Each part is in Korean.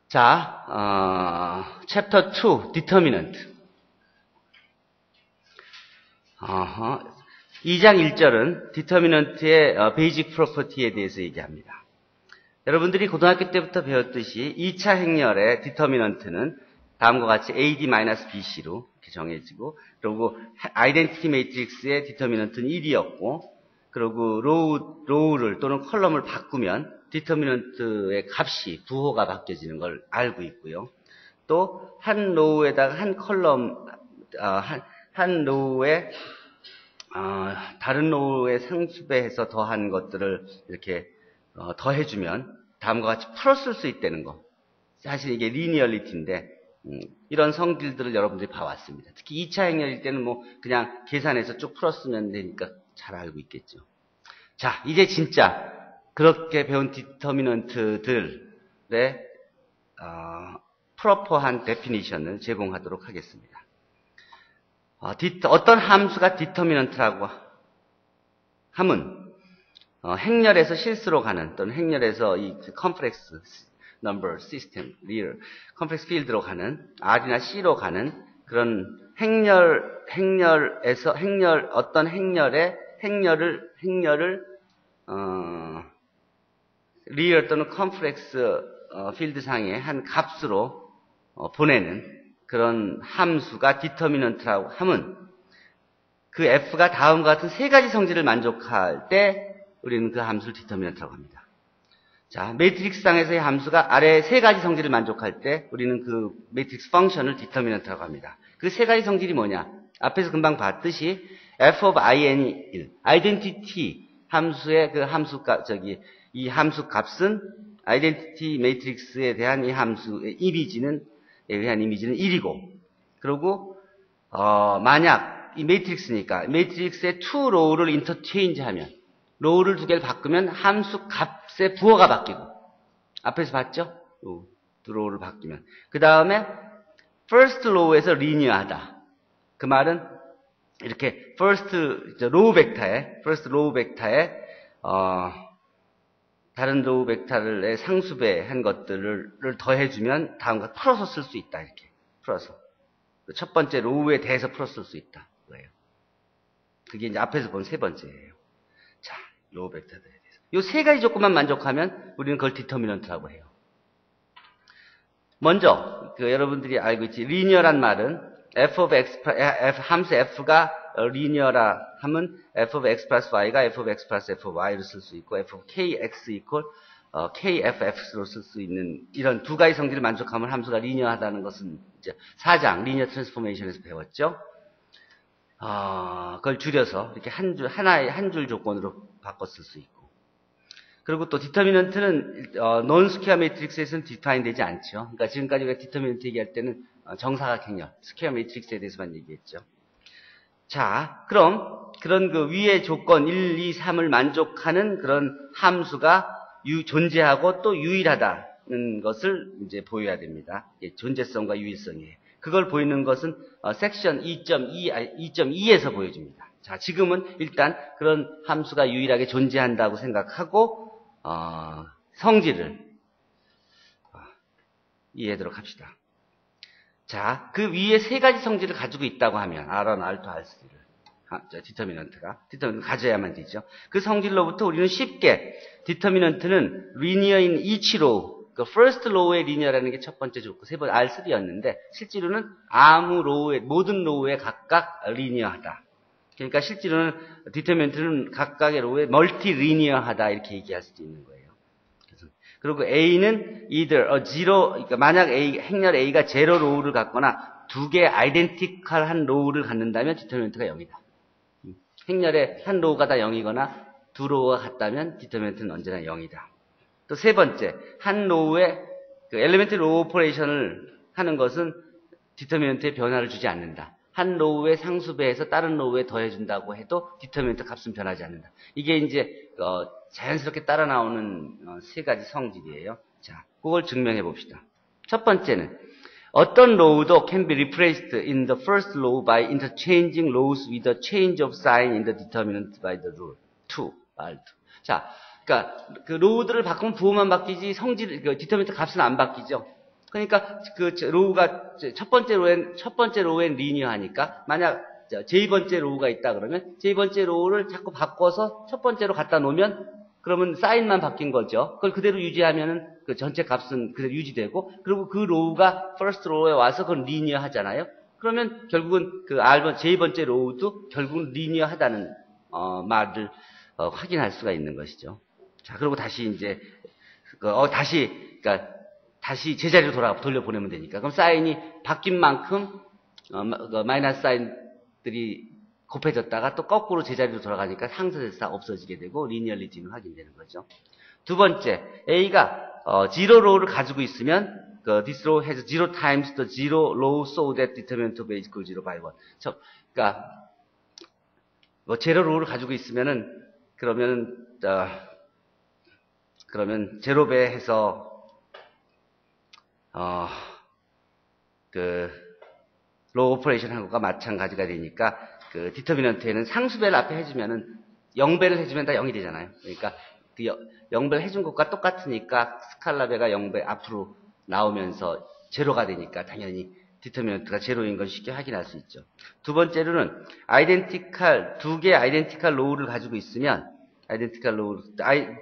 자, 챕터 2, determinant. 2장 1절은 determinant의 basic property에 대해서 얘기합니다. 여러분들이 고등학교 때부터 배웠듯이 2차 행렬의 determinant는 다음과 같이 AD-BC로 이렇게 정해지고, 그리고 identity matrix의 determinant는 1이었고, 그리고 로우를 또는 컬럼을 바꾸면 디터미넌트의 값이 부호가 바뀌어지는 걸 알고 있고요. 또 한 로우에다가 한 컬럼, 한 로우에 다른 로우의 상수배해서 더한 것들을 이렇게 더해주면 다음과 같이 풀었을 수 있다는 거. 사실 이게 리니얼리티인데 이런 성질들을 여러분들이 봐왔습니다. 특히 2차 행렬일 때는 뭐 그냥 계산해서 쭉 풀었으면 되니까 잘 알고 있겠죠. 자, 이제 진짜 그렇게 배운 디터미넌트들의 프로퍼한 데피니션을 제공하도록 하겠습니다. 어떤 함수가 디터미넌트라고 하면 행렬에서 실수로 가는 또는 행렬에서 이 컴플렉스 넘버 시스템 리얼 컴플렉스 필드로 가는 R이나 C로 가는 그런 행렬에서 어떤 행렬을 리얼 또는 컴플렉스 필드 상의 한 값으로 보내는 그런 함수가 디터미넌트라고 하면 그 f가 다음과 같은 세 가지 성질을 만족할 때 우리는 그 함수를 디터미넌트라고 합니다. 자, 매트릭스 상에서의 함수가 아래 세 가지 성질을 만족할 때 우리는 그 매트릭스 펑션을 디터미넌트라고 합니다. 그 세 가지 성질이 뭐냐? 앞에서 금방 봤듯이 f of in이 1, identity 함수의 그 이 함수 값은 아이덴티티 매트릭스에 대한 이 함수의 이미지에 의한 이미지는 1이고, 그리고 만약 이 매트릭스니까 매트릭스의 two row를 인터체인지 하면 로우를 두 개를 바꾸면 함수 값의 부호가 바뀌고, 앞에서 봤죠? 두 로우를 바뀌면 그 다음에 first row에서 리니어하다. 그 말은 이렇게 first row 벡터에 다른 로우 벡터의 상수배한 것들을 더해주면 다음과 풀어서 쓸 수 있다. 이렇게 풀어서 첫 번째 로우에 대해서 풀어 쓸 수 있다. 그거예요. 그게 이제 앞에서 본 세 번째예요. 자, 로우 벡터들에 대해서 이 세 가지 조건만 만족하면 우리는 그걸 디터미넌트라고 해요. 먼저 여러분들이 알고 있지, 리니어란 말은 함수 f가 리니어라 하면 f of x 플러스 y가 f of x 플러스 f of y로 쓸 수 있고 f of kx 이퀄 kff로 쓸 수 있는 이런 두 가지 성질을 만족하면 함수가 리니어하다는 것은 이제 4장 리니어 트랜스포메이션에서 배웠죠. 그걸 줄여서 이렇게 한 줄 조건으로 바꿔 쓸 수 있고, 그리고 또 디터미넌트는 논 스퀘어 매트릭스에서는 디파인 되지 않죠. 그러니까 지금까지 우리가 디터미넌트 얘기할 때는 정사각 행렬, 스퀘어 매트릭스에 대해서만 얘기했죠. 자, 그럼 그런 그 위의 조건 1, 2, 3을 만족하는 그런 함수가 존재하고 또 유일하다는 것을 이제 보여야 됩니다. 존재성과 유일성이에요. 그걸 보이는 것은 섹션 2.2에서 보여줍니다. 자, 지금은 일단 그런 함수가 유일하게 존재한다고 생각하고 성질을 이해하도록 합시다. 자, 그 위에 세 가지 성질을 가지고 있다고 하면 R1, R2, R3를 디터미넌트가 가져야만 되죠. 그 성질로부터 우리는 쉽게 디터미넌트는 리니어인 each row, 그 first row의 리니어라는 게 첫 번째 조건, 세 번째 R3였는데 실제로는 아무 로우에 모든 로우에 각각 리니어하다. 그러니까 실제로는 디터미넌트는 각각의 로우에 멀티 리니어하다 이렇게 얘기할 수도 있는 거예요. 그리고 A는 either zero, 그러니까 만약 행렬 A가 제로 로우를 갖거나 두 개 아이덴티컬한 로우를 갖는다면 디터미넌트가 0이다. 행렬에 한 로우가 다 0이거나 두 로우가 같다면 디터미넌트는 언제나 0이다. 또 세 번째, 한 로우에 그 엘리멘트 로우 오퍼레이션을 하는 것은 디터미넌트에 변화를 주지 않는다. 한 로우의 상수배에서 다른 로우에 더해준다고 해도 디터미넌트 값은 변하지 않는다. 이게 이제 자연스럽게 따라 나오는 세 가지 성질이에요. 자, 그걸 증명해 봅시다. 첫 번째는 어떤 로우도 can be replaced in the first row by interchanging rows with a change of sign in the determinant by the rule 2, R2. 자, 그러니까 그 로우들을 바꾸면 부호만 바뀌지 디터미넌트 값은 안 바뀌죠. 그러니까 그 로우가 첫 번째 로우엔 리니어하니까 만약 j 번째 로우가 있다 그러면 j 번째 로우를 자꾸 바꿔서 첫 번째로 갖다 놓으면 그러면 사인만 바뀐 거죠. 그걸 그대로 유지하면은 그 전체 값은 그대로 유지되고 그리고 그 로우가 first 로우에 와서 그건 리니어 하잖아요. 그러면 결국은 그 j 번째 로우도 결국은 리니어 하다는 말을 확인할 수가 있는 것이죠. 자, 그리고 다시 이제 그러니까 다시 제자리로 돌려보내면 되니까. 그럼 사인이 바뀐 만큼 마이너스 사인들이 곱해졌다가 또 거꾸로 제자리로 돌아가니까 상쇄돼서 없어지게 되고 리니얼리티는 확인되는 거죠. 두 번째, A가 zero row를 가지고 있으면 this row has zero times the zero row so that determinant of A is equal to 0 by 1. 그러니까 뭐 제로 로우를 가지고 있으면은 그러면 제로 배 해서 그 로우 오퍼레이션 한 것과 마찬가지가 되니까 그 디터미넌트에는 상수배를 앞에 해주면은 0배를 해주면 다 0이 되잖아요. 그러니까 그 0배를 해준 것과 똑같으니까 스칼라 배가 0배 앞으로 나오면서 제로가 되니까 당연히 디터미넌트가 제로인 걸 쉽게 확인할 수 있죠. 두 번째로는 두 개의 아이덴티컬 로우를 가지고 있으면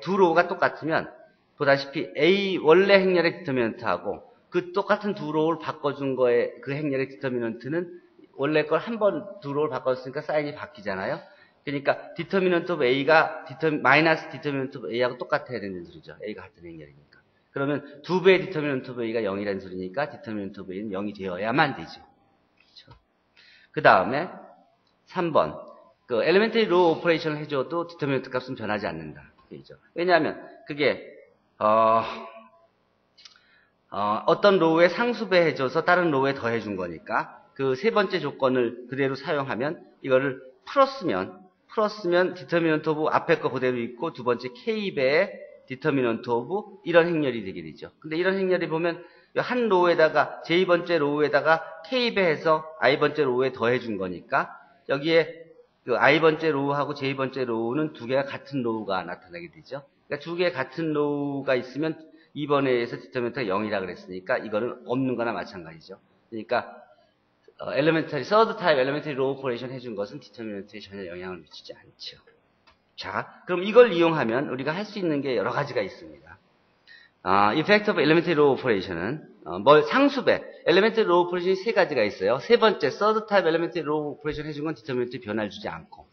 두 로우가 똑같으면 보다시피 A 원래 행렬의 디터미넌트하고 그 똑같은 두 로우를 바꿔준 거에 그 행렬의 디터미넌트는 원래 걸 한 번 두 로우를 바꿨으니까 사인이 바뀌잖아요. 그러니까 디터미넌트 오브 A가 마이너스 디터미넌트 오브 A하고 똑같아야 되는 소리죠. A가 같은 행렬이니까. 그러면 두 배의 디터미넌트 오브 A가 0이라는 소리니까 디터미넌트 오브 A는 0이 되어야만 되죠. 그렇죠? 그 다음에 3번 그 엘리멘터리 로우 오퍼레이션을 해줘도 디터미넌트 값은 변하지 않는다. 그죠? 왜냐하면 그게 어떤 로우에 상수배 해줘서 다른 로우에 더해준 거니까 그 세 번째 조건을 그대로 사용하면 이거를 풀었으면 디터미넌트 오브 앞에 거 그대로 있고 두 번째 K배의 디터미넌트 오브 이런 행렬이 되게 되죠. 근데 이런 행렬이 보면 한 로우에다가 J번째 로우에다가 K배 해서 I번째 로우에 더해준 거니까 여기에 그 I번째 로우하고 J번째 로우는 두 개가 같은 로우가 나타나게 되죠. 그러니까 두 개의 같은 로우가 있으면 2번에서 디터미넌트가 0이라 그랬으니까 이거는 없는 거나 마찬가지죠. 그러니까 서드 타입 엘리멘터리 로우 오퍼레이션 해준 것은 디터미넌트에 전혀 영향을 미치지 않죠. 자, 그럼 이걸 이용하면 우리가 할 수 있는 게 여러 가지가 있습니다. Effect of Elementary Row Operation은 상수배 Elementary Row Operation이 세 가지가 있어요. 세 번째, Third Type Elementary Row Operation 해준 건 디터미넌트에 변화를 주지 않고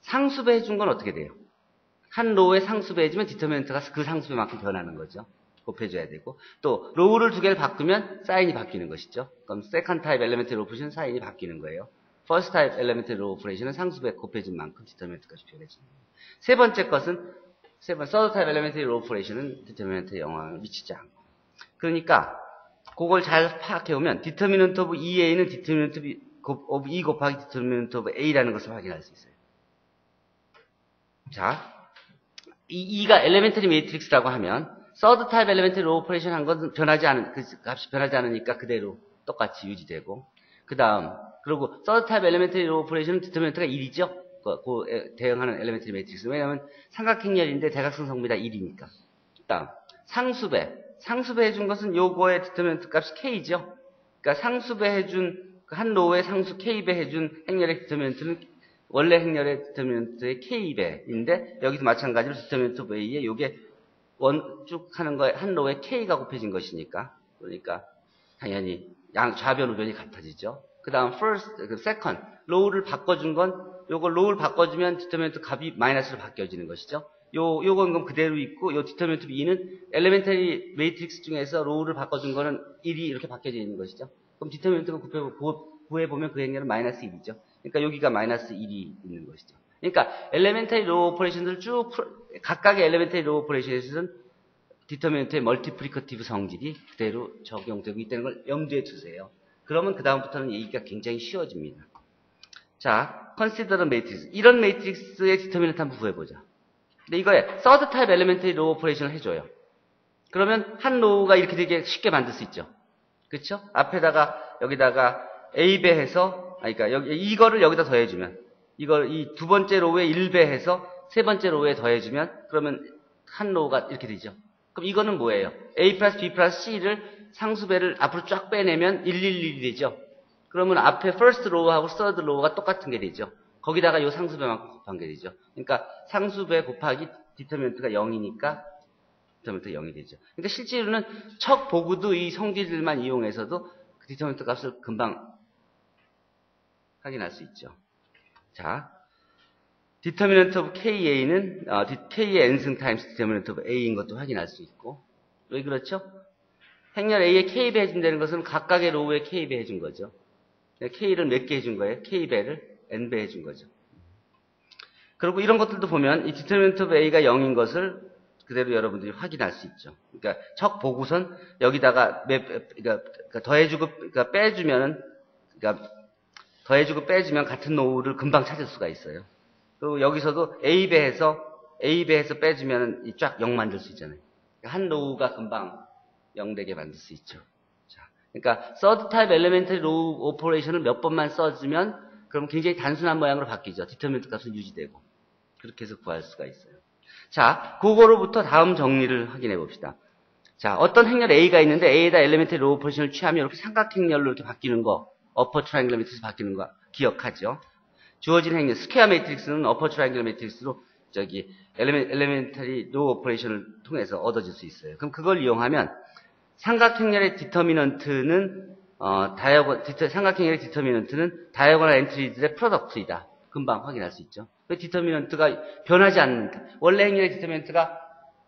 상수배 해준 건 어떻게 돼요? 한 로우에 상수배 해주면 디터미넌트가 그 상수배만큼 변하는 거죠. 곱해줘야 되고 또 로우를 두 개를 바꾸면 사인이 바뀌는 것이죠. 그럼 Second Type Elementary Row Operation은 사인이 바뀌는 거예요. First Type Elementary Row Operation은 상수배 곱해준 만큼 디터미넌트가 변해지는 거예요. 세 번째 것은 Third Type Elementary Row Operation은 디터미넌트에 영향을 미치지 않고 그러니까 그걸 잘 파악해오면 디터미넌트 오브 EA는 디터미넌트 오브 E 곱하기 디터미넌트 오브 A라는 것을 확인할 수 있어요. 자, 이 E가 엘레멘터리 매트릭스라고 하면 서드 타입 엘레멘터리 로우 오퍼레이션 한 것은 그 값이 변하지 않으니까 그대로 똑같이 유지되고 그 다음 그리고 서드 타입 엘레멘터리 로우 오퍼레이션은 디터미넌트가 1이죠. 그 대응하는 엘레멘터리 매트릭스. 왜냐하면 삼각행렬인데 대각선 성비다 1이니까. 그 다음 상수배 해준 것은 요거의 디터미넌트 값이 K죠. 그러니까 상수배 해준 한 로우의 상수 K배 해준 행렬의 디터미넌트는 원래 행렬의 디터미넌트의 K배인데 여기서 마찬가지로 디터미넌트 오브 A에 요게 쭉 하는 거에 한 로우에 K가 곱해진 것이니까 그러니까 당연히 좌변 우변이 같아지죠. 그 다음 second 로우를 바꿔준 건 요거 로우를 바꿔주면 디터미넌트 값이 마이너스로 바뀌어지는 것이죠. 요건 그럼 그대로 있고 요 디터미넌트 B는 엘레멘터리 매트릭스 중에서 로우를 바꿔준 거는 1이 이렇게 바뀌어져 있는 것이죠. 그럼 디터미넌트가 구해보면 그 행렬은 마이너스 1이죠. 그러니까 여기가 마이너스 1이 있는 것이죠. 그러니까 엘레멘터리 로우 오퍼레이션을 쭉 각각의 엘레멘터리 로우 오퍼레이션에서는 디터미넌트의 멀티플리커티브 성질이 그대로 적용되고 있다는 걸 염두에 두세요. 그러면 그 다음부터는 얘기가 굉장히 쉬워집니다. 자, consider matrix. 이런 매트릭스의 디터미넌트 한번 구해보자. 근데 이거에 third type elementary row operation을 해줘요. 그러면 한 로우가 이렇게 되게 쉽게 만들 수 있죠. 그렇죠? 앞에다가 여기다가 A배 해서 그러니까 이거를 여기다 더해주면 이걸 이 두 번째 로우에 1배 해서 세 번째 로우에 더해주면 그러면 한 로우가 이렇게 되죠. 그럼 이거는 뭐예요? A 플러스 B 플러스 C를 상수배를 앞으로 쫙 빼내면 111이 되죠. 그러면 앞에 first row하고 third row가 똑같은 게 되죠. 거기다가 이 상수배만큼 곱한 게 되죠. 그러니까 상수배 곱하기 디터미넌트가 0이니까 디터미넌트가 0이 되죠. 그러니까 실제로는 척 보고도 이 성질들만 이용해서도 그 디터미넌트 값을 금방 확인할 수 있죠. 자, 디터미넌트 오브 KA는 K의 n승 타임스 디터미넌트 오브 A인 것도 확인할 수 있고. 왜 그렇죠? 행렬 A에 K배 해준다는 것은 각각의 로우에 K배 해준 거죠. K를 몇 개 해준 거예요? K배를 N배 해준 거죠. 그리고 이런 것들도 보면 이 디터미넌트 오브 A가 0인 것을 그대로 여러분들이 확인할 수 있죠. 그러니까 척 보고선 여기다가 더해주고 빼주면 더해주고 빼주면 같은 로우를 금방 찾을 수가 있어요. 그리고 여기서도 A배해서 빼주면 쫙 0 만들 수 있잖아요. 한 로우가 금방 0 되게 만들 수 있죠. 자, 그러니까 third type elementary row operation을 몇 번만 써주면 그럼 굉장히 단순한 모양으로 바뀌죠. 디터미넌트 값은 유지되고. 그렇게 해서 구할 수가 있어요. 자, 그거로부터 다음 정리를 확인해 봅시다. 자, 어떤 행렬 A가 있는데 A에다 elementary row operation을 취하면 이렇게 삼각행렬로 이렇게 바뀌는 거, upper triangular matrix에서 바뀌는 거 기억하죠? 주어진 행렬, 스퀘어 매트릭스는 upper triangular matrix로 elementary row operation을 통해서 얻어질 수 있어요. 그럼 그걸 이용하면 삼각행렬의 디터미넌트는 삼각행렬의 디터미넌트는 다이아고널 엔트리들의 프로덕트이다. 금방 확인할 수 있죠. 그 디터미넌트가 변하지 않는다. 원래 행렬의 디터미넌트가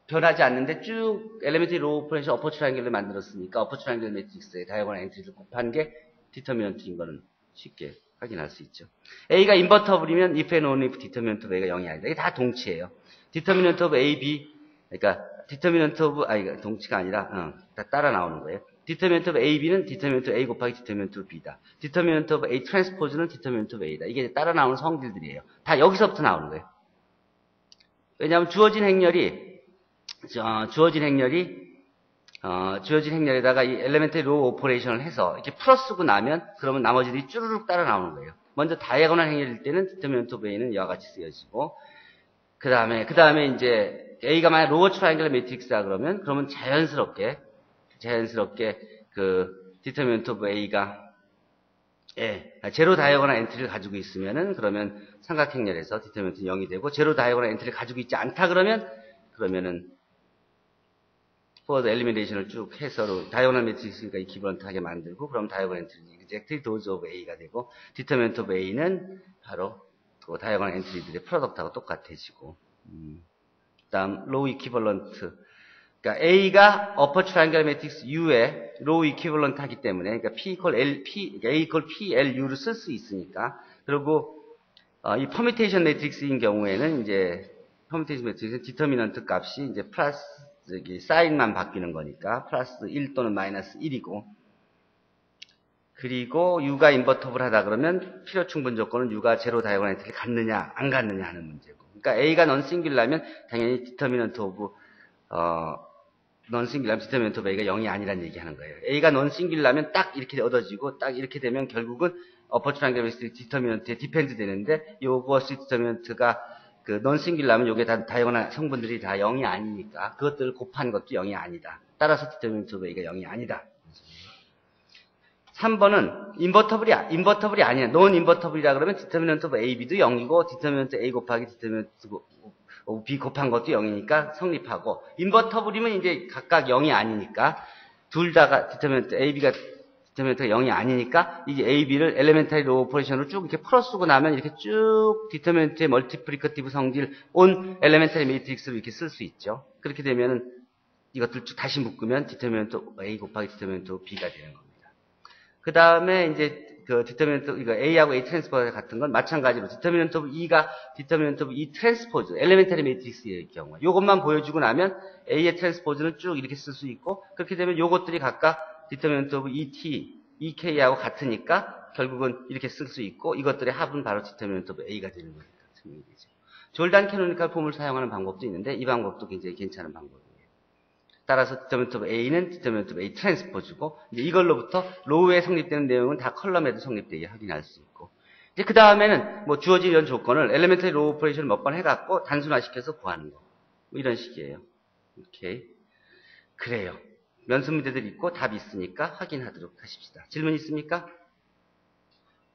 변하지 않는데 쭉 엘리멘터리 로우 오퍼레이션 어퍼 트라이앵글을 만들었으니까 어퍼 트라이앵글 매트릭스의 다이아고널 엔트리를 곱한 게 디터미넌트인 거는 쉽게 확인할 수 있죠. A가 인버터블이면 if and only if 디터미넌트 of A가 0이 아니다. 이게 다 동치예요. 디터미넌트 of A, B 그러니까 디터미넌트 오브 동치가 아니라 다 따라 나오는 거예요. 디터미넌트 오브 A, B는 디터미넌트 A 곱하기 디터미넌트 오브 B다. 디터미넌트 오브 A 트랜스포즈는 디터미넌트 오브 A다. 이게 따라 나오는 성질들이에요. 다 여기서부터 나오는 거예요. 왜냐하면 주어진 행렬에다가 이 엘레멘터리 로우 오퍼레이션을 해서 이렇게 풀어쓰고 나면 그러면 나머지들이 쭈르륵 따라 나오는 거예요. 먼저 다이아고널 행렬일 때는 디터미넌트 오브 A는 이와 같이 쓰여지고 그 다음에 이제 A가 만약 로어 트라이앵글러 매트릭스다 그러면 자연스럽게 그 디터미넌트 오브 A가 제로 다이아고널 엔트리를 가지고 있으면은 그러면 삼각행렬에서 디터미넌트는 0이 되고 제로 다이아고널 엔트리를 가지고 있지 않다 그러면은 포워드 엘리미네이션을 쭉 해서 다이아고널 매트릭스니까 이퀴벌런트하게 만들고 그럼 다이아고널 엔트리는 exactly those of A가 되고 디터미넌트 오브 A는 바로 그 다이아고널 엔트리들의 프로덕트하고 똑같아지고 다음 로우 이퀴벌런트 그러니까 A가 upper triangular matrix U의 로우 이퀴벌런트 하기 때문에 그러니까 A P L U를 쓸 수 있으니까 그리고 이 퍼뮤테이션 매트릭스인 경우에는 이제 퍼뮤테이션 매트릭스는 디터미넌트 값이 이제 플러스 사인만 바뀌는 거니까 플러스 1 또는 마이너스 1이고 그리고 U가 인버터블 하다 그러면 필요 충분 조건은 U가 제로 다이아고널 엔트리를 갖느냐 안 갖느냐 하는 문제고 그러니까 A가 넌싱귤라면 당연히 디터미넌트 오브 넌싱귤라면 디터미넌트 오브 A가 0이 아니라는 얘기하는 거예요. A가 넌싱귤라면 딱 이렇게 얻어지고 딱 이렇게 되면 결국은 어퍼 트라이앵글 디터미넌트에 디펜드 되는데 요것이 디터미넌트가 그 넌싱귤라면 요게 다 다이아고널 성분들이 다 0이 아니니까 그것들을 곱한 것도 0이 아니다. 따라서 디터미넌트 오브 A가 0이 아니다. 3번은 인버터블이 아니야. 논 인버터블이라 그러면 디터미넌트 오브 A, B도 0이고 디터미넌트 A 곱하기 디터미넌트 오브 B 곱한 것도 0이니까 성립하고 인버터블이면 이제 각각 0이 아니니까 둘 다가 디터미넌트 A, B가 디터미넌트가 0이 아니니까 이제 A, B를 엘레멘터리 로우 오퍼레이션으로 쭉 이렇게 풀어쓰고 나면 이렇게 쭉 디터미넌트의 멀티플리커티브 성질 온 엘레멘터리 매트릭스로 이렇게 쓸 수 있죠. 그렇게 되면은 이것들 쭉 다시 묶으면 디터미넌트 A 곱하기 디터미넌트 B가 되는 겁니다. 그 다음에 이제 그 디터미넌트 이거 A하고 A 트랜스포즈 같은 건 마찬가지로 디터미넌트 오브 E가 디터미넌트 오브 E 트랜스포즈 엘레멘터리 매트릭스의 경우 이것만 보여주고 나면 A의 트랜스포즈는 쭉 이렇게 쓸 수 있고 그렇게 되면 요것들이 각각 디터미넌트 오브 ET, EK하고 같으니까 결국은 이렇게 쓸 수 있고 이것들의 합은 바로 디터미넌트 오브 A가 되는 거니까 증명이 되죠. 졸단 캐노니컬 폼을 사용하는 방법도 있는데 이 방법도 굉장히 괜찮은 방법이에요. 따라서 디터미넌트 오브 A는 디터미넌트 오브 A 트랜스포즈고 이제 이걸로부터 로우에 성립되는 내용은 다 컬럼에도 성립되게 확인할 수 있고 이제 그 다음에는 뭐 주어진 이런 조건을 엘레멘터리 로우 오퍼레이션을 몇 번 해갖고 단순화시켜서 구하는 거 뭐 이런 식이에요. 오케이 그래요. 면수 문제들이 있고 답이 있으니까 확인하도록 하십시다. 질문 있습니까?